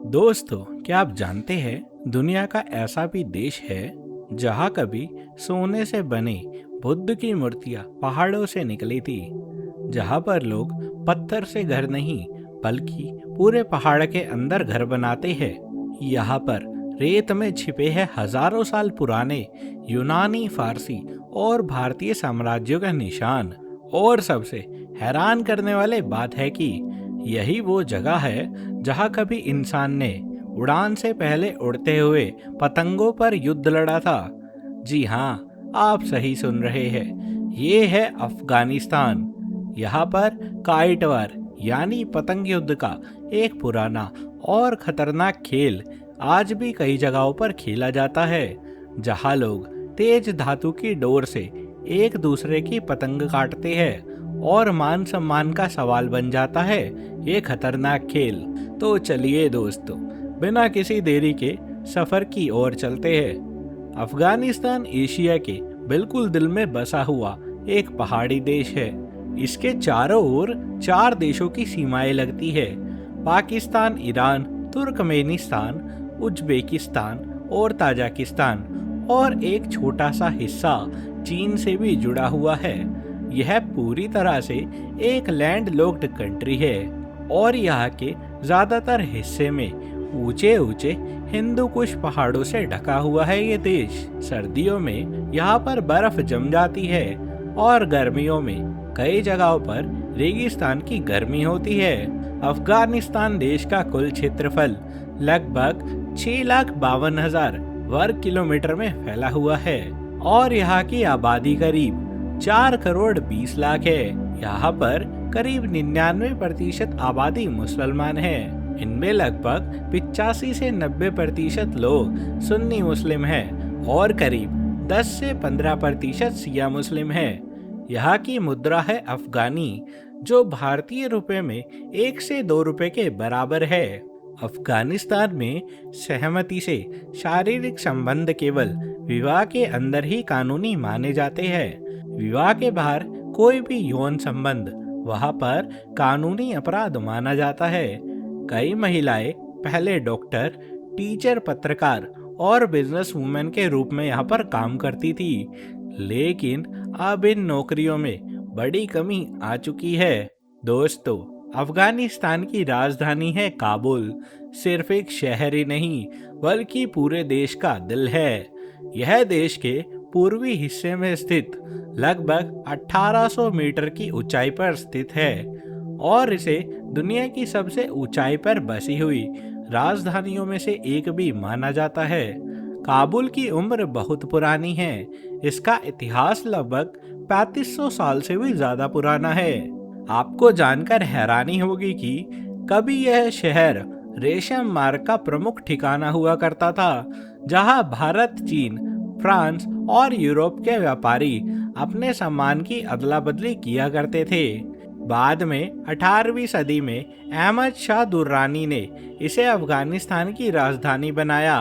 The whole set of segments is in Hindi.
दोस्तों, क्या आप जानते हैं दुनिया का ऐसा भी देश है जहाँ कभी सोने से बने बुद्ध की मूर्तियाँ पहाड़ों से निकली थी। जहाँ पर लोग पत्थर से घर नहीं बल्कि पूरे पहाड़ के अंदर घर बनाते हैं। यहाँ पर रेत में छिपे हैं हजारों साल पुराने यूनानी, फारसी और भारतीय साम्राज्यों का निशान। और सबसे हैरान करने वाली बात है कि यही वो जगह है जहाँ कभी इंसान ने उड़ान से पहले उड़ते हुए पतंगों पर युद्ध लड़ा था। जी हाँ, आप सही सुन रहे हैं, ये है अफगानिस्तान। यहाँ पर काइट वार यानी पतंग युद्ध का एक पुराना और खतरनाक खेल आज भी कई जगहों पर खेला जाता है, जहाँ लोग तेज धातु की डोर से एक दूसरे की पतंग काटते हैं और मान सम्मान का सवाल बन जाता है ये खतरनाक खेल। तो चलिए दोस्तों, बिना किसी देरी के सफर की ओर चलते हैं। अफगानिस्तान एशिया के बिल्कुल दिल में बसा हुआ एक पहाड़ी देश है। इसके चारों ओर चार देशों की सीमाएं लगती है: पाकिस्तान, ईरान, तुर्कमेनिस्तान, उज्बेकिस्तान और ताजिकिस्तान, और एक छोटा सा हिस्सा चीन से भी जुड़ा हुआ है। यह पूरी तरह से एक लैंड लॉक्ड कंट्री है और यहाँ के ज्यादातर हिस्से में ऊंचे ऊंचे हिंदू कुश पहाड़ों से ढका हुआ है। ये देश सर्दियों में यहाँ पर बर्फ जम जाती है और गर्मियों में कई जगहों पर रेगिस्तान की गर्मी होती है। अफगानिस्तान देश का कुल क्षेत्रफल लगभग 6,52,000 वर्ग किलोमीटर में फैला हुआ है और यहाँ की आबादी करीब 4,20,00,000 है। यहाँ पर करीब 99% आबादी मुसलमान है। इनमें लगभग 85 से 90% लोग सुन्नी मुस्लिम हैं और करीब 10 से 15% शिया मुस्लिम हैं। यहाँ की मुद्रा है अफगानी, जो भारतीय रुपए में 1 से 2 रुपए के बराबर है। अफगानिस्तान में सहमति से शारीरिक संबंध केवल विवाह के अंदर ही कानूनी माने जाते हैं। विवाह के बाहर कोई भी यौन संबंध वहां पर कानूनी अपराध माना जाता है। कई महिलाएं पहले डॉक्टर, टीचर, पत्रकार और बिजनेस वुमेन के रूप में यहाँ पर काम करती थी, लेकिन अब इन नौकरियों में बड़ी कमी आ चुकी है। दोस्तों, अफगानिस्तान की राजधानी है काबुल। सिर्फ एक शहर ही नहीं बल्कि पूरे देश का दिल है। यह देश के पूर्वी हिस्से में स्थित लगभग 1800 मीटर की ऊंचाई पर स्थित है और इसे दुनिया की सबसे ऊंचाई पर बसी हुई राजधानियों में से एक भी माना जाता है। काबुल की उम्र बहुत पुरानी है। इसका इतिहास लगभग 3500 साल से भी ज्यादा पुराना है। आपको जानकर हैरानी होगी कि कभी यह शहर रेशम मार्ग का प्रमुख ठिकाना हुआ करता था, जहां भारत, चीन, फ्रांस और यूरोप के व्यापारी अपने सामान की अदला बदली किया करते थे। बाद में 18वीं सदी में अहमद शाह दुर्रानी ने इसे अफगानिस्तान की राजधानी बनाया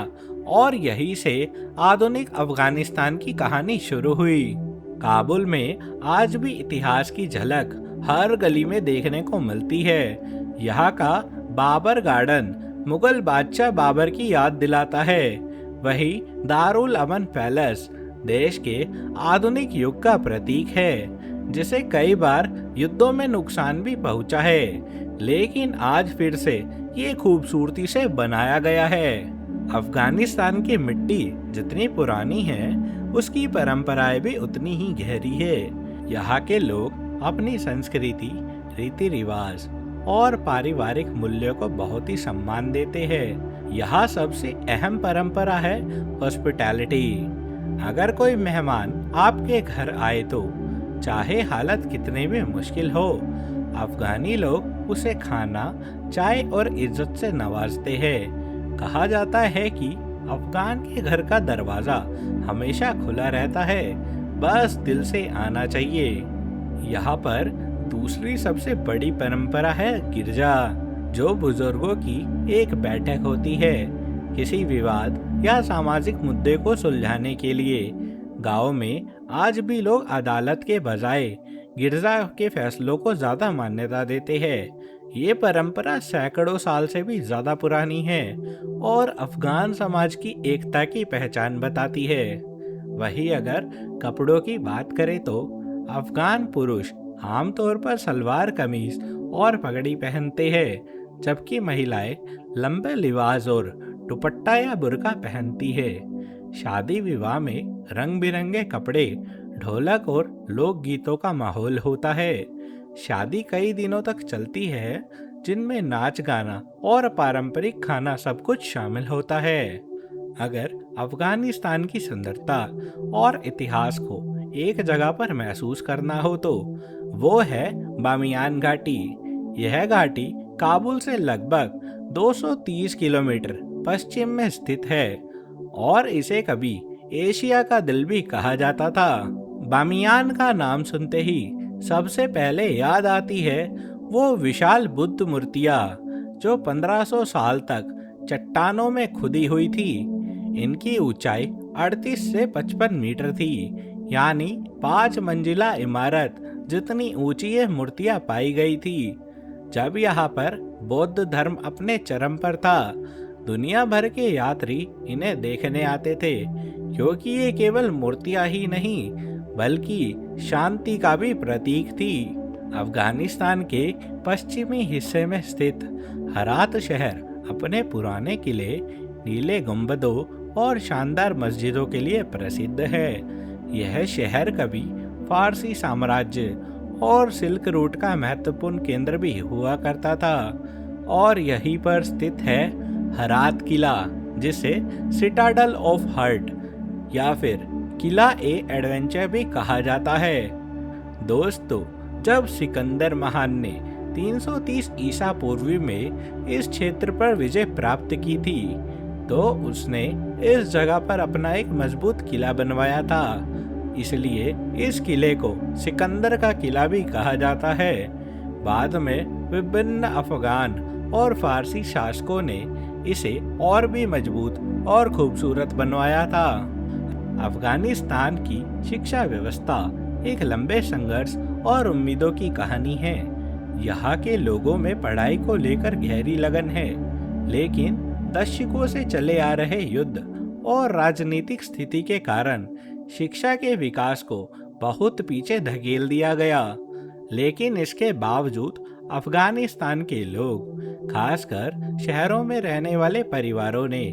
और यहीं से आधुनिक अफगानिस्तान की कहानी शुरू हुई। काबुल में आज भी इतिहास की झलक हर गली में देखने को मिलती है। यहाँ का बाबर गार्डन मुगल बादशाह बाबर की याद दिलाता है। वही दारुल अमन पैलेस देश के आधुनिक युग का प्रतीक है, जिसे कई बार युद्धों में नुकसान भी पहुंचा है, लेकिन आज फिर से ये खूबसूरती से बनाया गया है। अफगानिस्तान की मिट्टी जितनी पुरानी है, उसकी परंपराएं भी उतनी ही गहरी है। यहाँ के लोग अपनी संस्कृति, रीति रिवाज और पारिवारिक मूल्यों को बहुत ही सम्मान देते हैं। यहाँ सबसे अहम परंपरा है हॉस्पिटैलिटी। अगर कोई मेहमान आपके घर आए तो चाहे हालत कितने भी मुश्किल हो, अफगानी लोग उसे खाना, चाय और इज्जत से नवाजते हैं। कहा जाता है कि अफगान के घर का दरवाजा हमेशा खुला रहता है, बस दिल से आना चाहिए। यहाँ पर दूसरी सबसे बड़ी परंपरा है गिरजा, जो बुजुर्गों की एक बैठक होती है किसी विवाद या सामाजिक मुद्दे को सुलझाने के लिए। गांव में आज भी लोग अदालत के बजाय गिरजा के फैसलों को ज्यादा मान्यता देते हैं। ये परंपरा सैकड़ों साल से भी ज्यादा पुरानी है और अफगान समाज की एकता की पहचान बताती है। वहीं अगर कपड़ों की बात करें तो अफगान पुरुष आमतौर पर सलवार कमीज और पगड़ी पहनते हैं, जबकि महिलाएं लंबे लिबास और दुपट्टा या बुर्का पहनती है। शादी विवाह में रंग बिरंगे कपड़े, ढोलक और लोक गीतों का माहौल होता है। शादी कई दिनों तक चलती है, जिनमें नाच गाना और पारंपरिक खाना सब कुछ शामिल होता है। अगर अफगानिस्तान की सुंदरता और इतिहास को एक जगह पर महसूस करना हो तो वो है बामियान घाटी। यह घाटी काबुल से लगभग 230 किलोमीटर पश्चिम में स्थित है और इसे कभी एशिया का दिल भी कहा जाता था। बामियान का नाम सुनते ही सबसे पहले याद आती है वो विशाल बुद्ध मूर्तियां जो 1500 साल तक चट्टानों में खुदी हुई थी। इनकी ऊंचाई 38 से 55 मीटर थी, यानी 5 मंजिला इमारत जितनी ऊंची ये मूर्तियां पाई गई थी। जब यहाँ पर बौद्ध धर्म अपने चरम पर था, दुनिया भर के यात्री इन्हें देखने आते थे, क्योंकि ये केवल मूर्तियां ही नहीं बल्कि शांति का भी प्रतीक थी। अफगानिस्तान के पश्चिमी हिस्से में स्थित हरात शहर अपने पुराने किले, नीले गुंबदों और शानदार मस्जिदों के लिए प्रसिद्ध है। यह शहर कभी फारसी साम्राज्य और सिल्क रूट का महत्वपूर्ण केंद्र भी हुआ करता था और यहीं पर स्थित है हरात किला, जिसे सिटाडल ऑफ हर्ट या फिर किला ए एडवेंचर भी कहा जाता है। दोस्तों, जब सिकंदर महान ने 330 ईसा पूर्वी में इस क्षेत्र पर विजय प्राप्त की थी, तो उसने इस जगह पर अपना एक मजबूत किला बनवाया था। इसलिए इस किले को सिकंदर का किला भी कहा जाता है। बाद में विभिन्न अफगान और फारसी शासकों ने इसे और भी मजबूत और खूबसूरत बनवाया था। अफगानिस्तान की शिक्षा व्यवस्था एक लंबे संघर्ष और उम्मीदों की कहानी है। यहाँ के लोगों में पढ़ाई को लेकर गहरी लगन है, लेकिन दशकों से चले आ रहे युद्ध और राजनीतिक स्थिति के कारण शिक्षा के विकास को बहुत पीछे धकेल दिया गया। लेकिन इसके बावजूद अफगानिस्तान के लोग, खासकर शहरों में रहने वाले परिवारों ने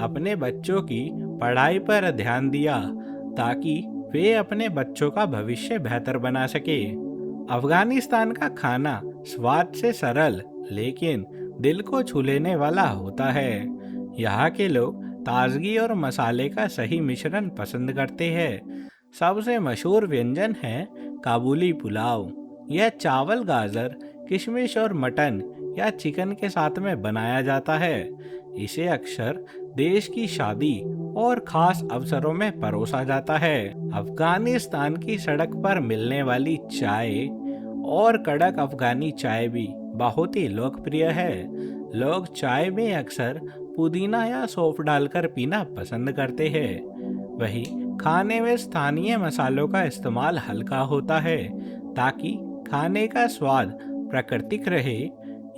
अपने बच्चों की पढ़ाई पर ध्यान दिया ताकि वे अपने बच्चों का भविष्य बेहतर बना सके। अफगानिस्तान का खाना स्वाद से सरल लेकिन दिल को छू लेने वाला होता है। यहाँ के लोग ताजगी और मसाले का सही मिश्रण पसंद करते हैं। सबसे मशहूर व्यंजन है काबुली पुलाव। यह चावल, गाजर, किशमिश और मटन या चिकन के साथ में बनाया जाता है। इसे अक्सर देश की शादी और खास अवसरों में परोसा जाता है। अफगानिस्तान की सड़क पर मिलने वाली चाय और कड़क अफगानी चाय भी बहुत ही लोकप्रिय है। लोग चाय में अक्सर पुदीना या सौंफ डालकर पीना पसंद करते हैं। वहीं खाने में स्थानीय मसालों का इस्तेमाल हल्का होता है ताकि खाने का स्वाद प्राकृतिक रहे।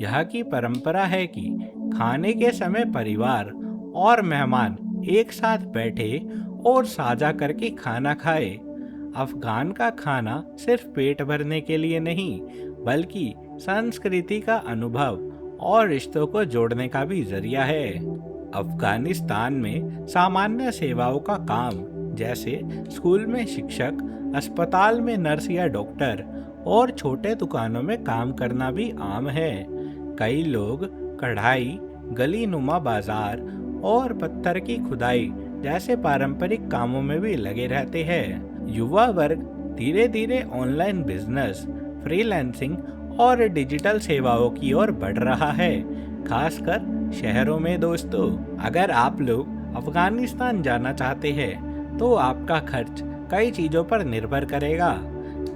यहाँ की परंपरा है कि खाने के समय परिवार और मेहमान एक साथ बैठे और साझा करके खाना खाए। अफगान का खाना सिर्फ पेट भरने के लिए नहीं बल्कि संस्कृति का अनुभव और रिश्तों को जोड़ने का भी जरिया है। अफगानिस्तान में सामान्य सेवाओं का काम, जैसे स्कूल में शिक्षक, अस्पताल में नर्स या डॉक्टर और छोटे दुकानों में काम करना भी आम है। कई लोग कढ़ाई, गली नुमा बाजार और पत्थर की खुदाई जैसे पारंपरिक कामों में भी लगे रहते हैं। युवा वर्ग धीरे धीरे ऑनलाइन बिजनेस, फ्रीलांसिंग और डिजिटल सेवाओं की ओर बढ़ रहा है, खासकर शहरों में। दोस्तों, अगर आप लोग अफगानिस्तान जाना चाहते हैं तो आपका खर्च कई चीज़ों पर निर्भर करेगा,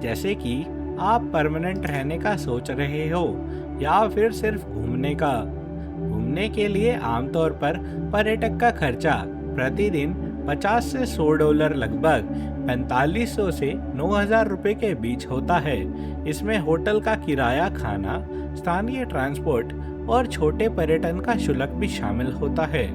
जैसे कि आप परमानेंट रहने का सोच रहे हो या फिर सिर्फ घूमने का। घूमने के लिए आमतौर पर पर्यटक का खर्चा प्रतिदिन 50 से $100 लगभग 4500 से 9000 रुपये के बीच होता है। इसमें होटल का किराया, खाना, स्थानीय ट्रांसपोर्ट और छोटे पर्यटन का शुल्क भी शामिल होता है।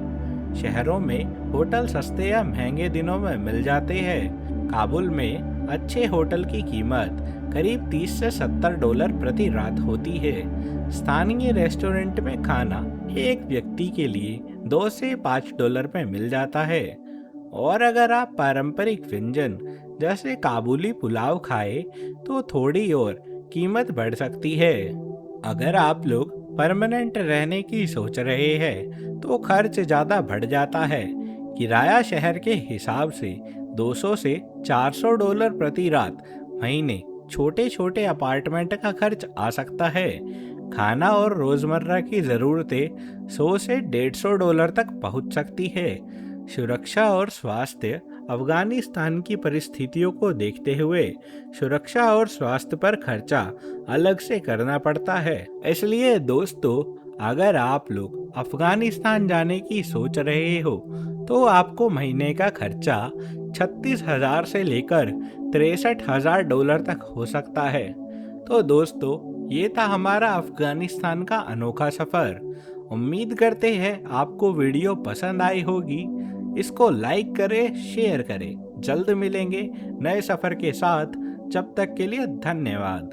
शहरों में होटल सस्ते या महंगे दिनों में मिल जाते हैं। काबुल में अच्छे होटल की कीमत करीब 30 से $70 प्रति रात होती है। स्थानीय रेस्टोरेंट में खाना एक व्यक्ति के लिए $2 से $5 में मिल जाता है। और अगर आप पारंपरिक व्यंजन जैसे काबुली पुलाव खाए तो थोड़ी और कीमत बढ़ सकती है। अगर आप लोग परमानेंट रहने की सोच रहे हैं तो खर्च ज़्यादा बढ़ जाता है। किराया शहर के हिसाब से $200 से $400 प्रति रात महीने छोटे छोटे अपार्टमेंट का खर्च आ सकता है। खाना और रोज़मर्रा की ज़रूरतें $100 से $150 तक पहुंच सकती है। सुरक्षा और स्वास्थ्य अफगानिस्तान की परिस्थितियों को देखते हुए सुरक्षा और स्वास्थ्य पर खर्चा अलग से करना पड़ता है। इसलिए दोस्तों, अगर आप लोग अफगानिस्तान जाने की सोच रहे हो तो आपको महीने का खर्चा 36,000 से लेकर $63,000 तक हो सकता है। तो दोस्तों, ये था हमारा अफगानिस्तान का अनोखा सफ़र। उम्मीद करते हैं आपको वीडियो पसंद आई होगी। इसको लाइक करें, शेयर करें। जल्द मिलेंगे नए सफ़र के साथ। जब तक के लिए धन्यवाद।